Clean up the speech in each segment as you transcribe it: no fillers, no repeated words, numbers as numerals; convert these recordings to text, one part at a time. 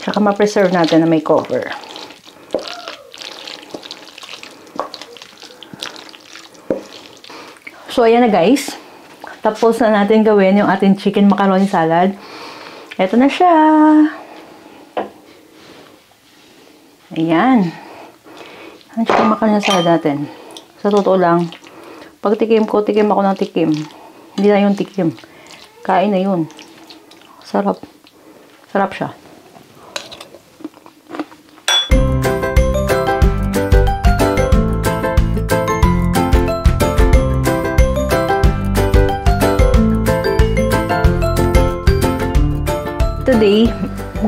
Tsaka ma-preserve natin na may cover. So, ayan na guys. Tapos na natin gawin yung ating chicken macaroni salad. Ito na siya. Ayan. Ang chicken macaroni salad natin. Sa totoo lang, pag tikim ko, tikim ako ng tikim. Hindi na yung tikim. Kain na yun. Sarap. Sarap siya. Today,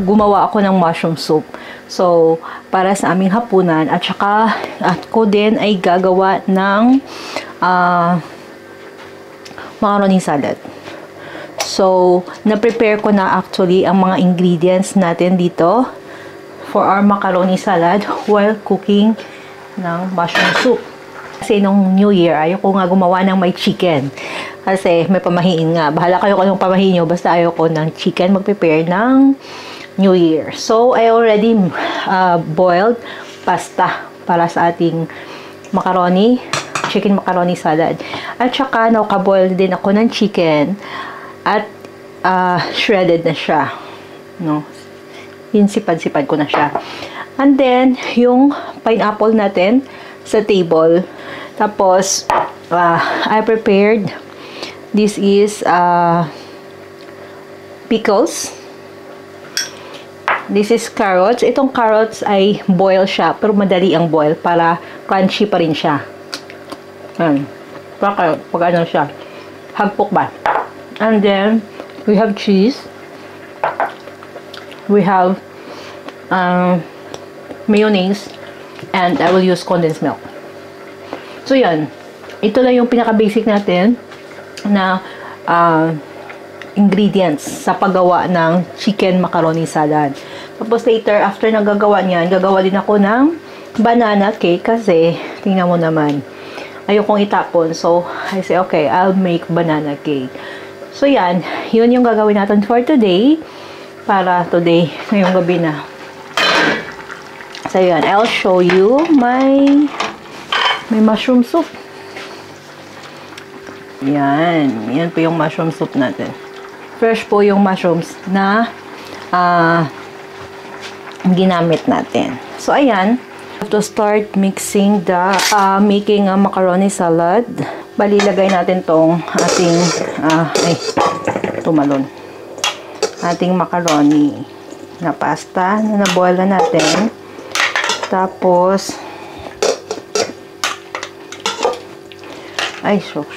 gumawa ako ng mushroom soup. So, para sa aming hapunan. At saka, ko din ay gagawa ng macaroni salad. So, na-prepare ko na actually ang mga ingredients natin dito for our macaroni salad while cooking ng mushroom soup. Kasi nung New Year, ayoko nga gumawa ng may chicken. Kasi may pamahiin nga. Bahala kayo kung anong pamahiin nyo. Basta ayoko ng chicken mag-prepare ng New Year. So, I already boiled pasta para sa ating macaroni, chicken macaroni salad. At saka, nakaboil din ako ng chicken at shredded na siya. No? Sinsipad-sipad ko na siya. And then, yung pineapple natin sa table. Tapos, I prepared, this is pickles. This is carrots. Itong carrots ay boil siya, pero madali ang boil para crunchy pa rin siya. Ayan. Pag ano siya, hagpok ba? And then, we have cheese. We have mayonnaise. And I will use condensed milk. So, yan. Ito lang yung pinaka-basic natin na ingredients sa paggawa ng chicken macaroni salad. Tapos later, after nagagawa niyan, gagawa din ako ng banana cake kasi, tingnan mo naman, ayokong itapon. So, I say, okay, I'll make banana cake. So, yan. Yun yung gagawin natin for today. Para today, ngayong gabi na. So, yan. I'll show you my mushroom soup. Yan. Yan po yung mushroom soup natin. Fresh po yung mushrooms na ginamit natin. So, ayan. To start mixing the making a macaroni salad. Balilagay natin tong ating tumalon. Ating macaroni na pasta na naboil na natin. Tapos, ay, shock.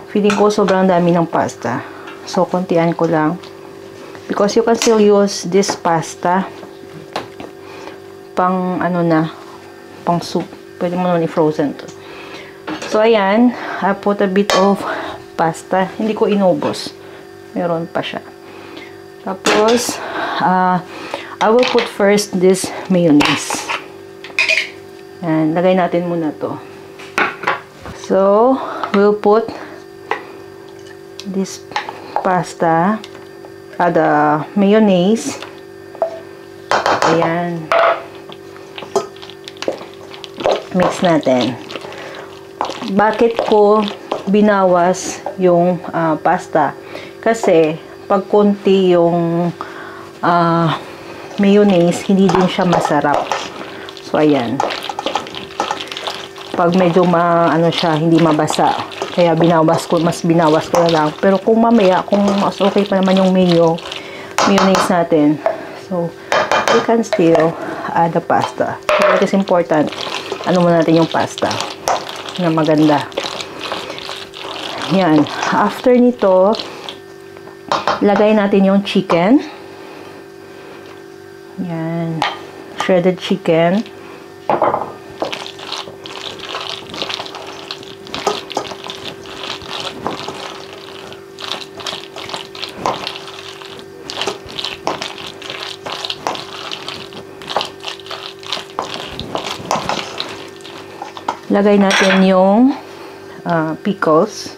Feeling ko sobrang dami ng pasta. So, kontian ko lang. Because you can still use this pasta pang, pang soup. Pwede mo naman i-frozen to. So, ayan. I put a bit of pasta. Hindi ko inubos. Meron pa siya. Tapos, I will put first this mayonnaise. Yan, lagay natin muna to. So, we'll put this pasta, the mayonnaise. Ayan. Mix natin. Bakit ko binawas yung pasta? Kasi, pag konti yung mayonnaise, hindi din siya masarap. So, ayan. Pag medyo siya, hindi mabasa. Kaya mas binawas ko na lang. Pero kung mamaya, kung mas okay pa naman yung mayonnaise natin. So, we can still add the pasta. So, it is important. Muna natin yung pasta na maganda. Yan. After nito, lagay natin yung chicken. Yan. Shredded chicken. Lagay natin yung pickles.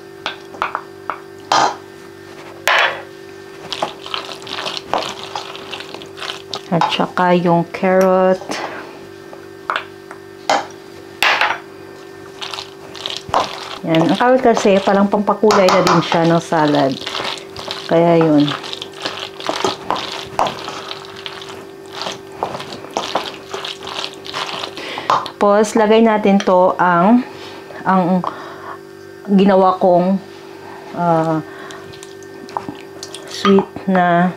At saka yung carrot. Yan. Ang carrot kasi parang pampakulay na din siya ng salad. Kaya yun. Tapos, lagay natin to ang ginawa kong sweet na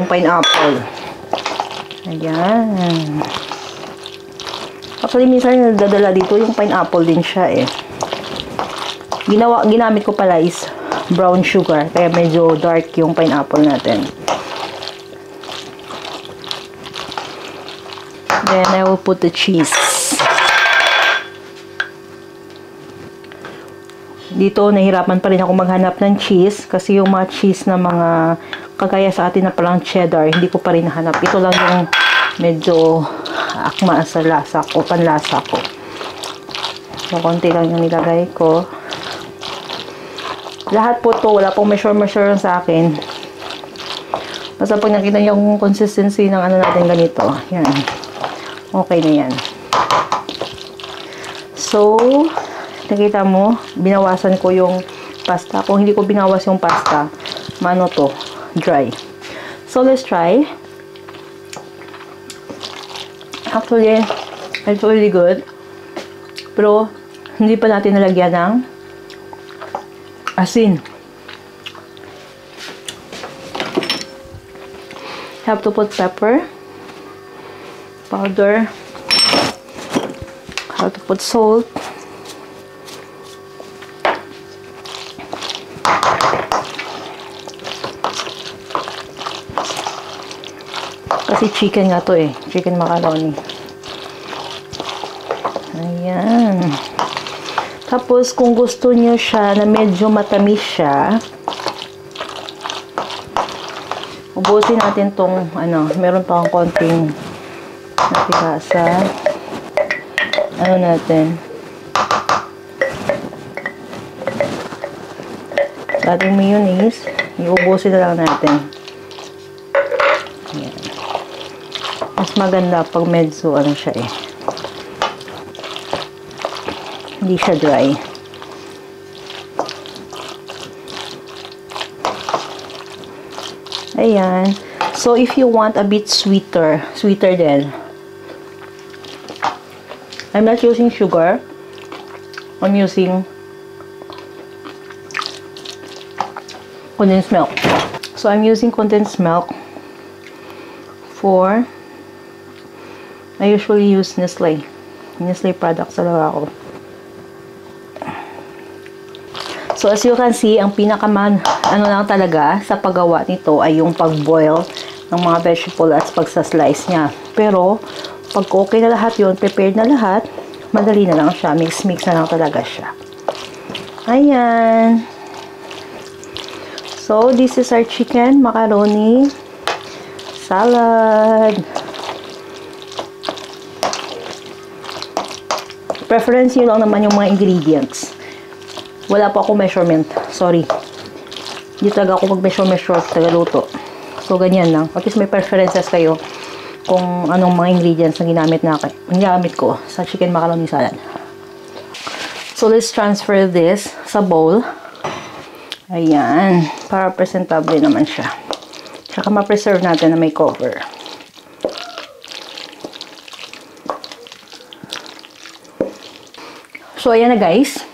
pineapple. Ayan. Actually, minsan nadadala dito yung pineapple din siya eh. Ginamit ko pala is brown sugar. Kaya medyo dark yung pineapple natin. Then, I will put the cheese. Dito, nahirapan pa rin ako maghanap ng cheese. Kasi yung mga cheese na mga kagaya sa atin na palang cheddar, hindi ko pa rin nahanap. Ito lang yung medyo akma sa lasa ko, panlasa ko. So, konti lang yung nilagay ko. Lahat po to, wala pong measure sa akin. Basta pag nakita niyo yung consistency ng ano natin ganito, yan. Okay na yan. So, nakita mo, binawasan ko yung pasta. Kung hindi ko binawas yung pasta, mano to, dry. So, let's try. Actually, it's really good. Pero, hindi pa natin nalagyan ng asin. Have to put pepper, powder, have to put salt, kasi chicken nga to eh, chicken macaroni. Ayan. Tapos kung gusto niyo siya na medyo matamis siya, ubusin natin tong ano, meron pa akong konting natira sa ano natin, ating mayonnaise. Iubusin na lang natin. Ayan. Mas maganda pag medyo ano siya eh, hindi siya dry. Ayan. So, if you want a bit sweeter din. I'm not using sugar. I'm using condensed milk. So, I'm using condensed milk for, I usually use Nestle. Nestle products talaga ako. So, as you can see, ang ano lang talaga sa paggawa nito ay yung pag-boil ng mga vegetable at pagsa-slice niya. Pero, pag okay na lahat yun, prepared na lahat, madali na lang siya. Mix-mix na lang talaga siya. Ayan. So, this is our chicken macaroni salad. Preference nyo lang naman yung mga ingredients. Wala po ako measurement. Sorry. Hindi talaga ako mag-measure tagaluto. So, ganyan lang. At least may preferences kayo kung anong mga ingredients na ginamit ko sa chicken macaroni salad. So, let's transfer this sa bowl. Ayan. Para presentable naman siya. Tsaka ma-preserve natin na may cover. So, ayan na guys.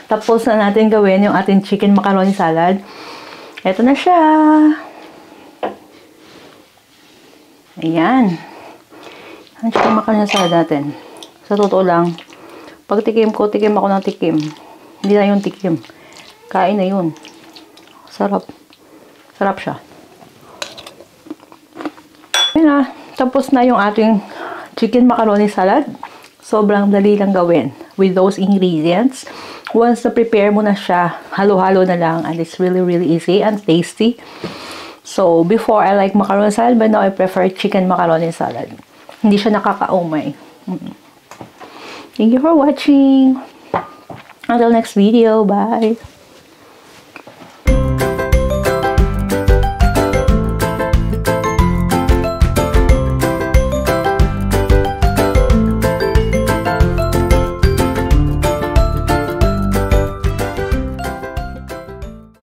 Tapos na natin gawin yung ating chicken macaroni salad. Ito na siya. Ayan. Ang chicken macaroni salad natin. Sa totoo lang, pag tikim ako ng tikim. Hindi na yung tikim. Kain na yun. Sarap. Sarap siya. Ayan na. Tapos na yung ating chicken macaroni salad. Sobrang dali lang gawin with those ingredients. Once na prepare mo na siya, halo-halo na lang, and it's really easy and tasty. So, before I like macaroni salad, but now I prefer chicken macaroni salad. Hindi siya nakakaumay. Thank you for watching. Until next video. Bye!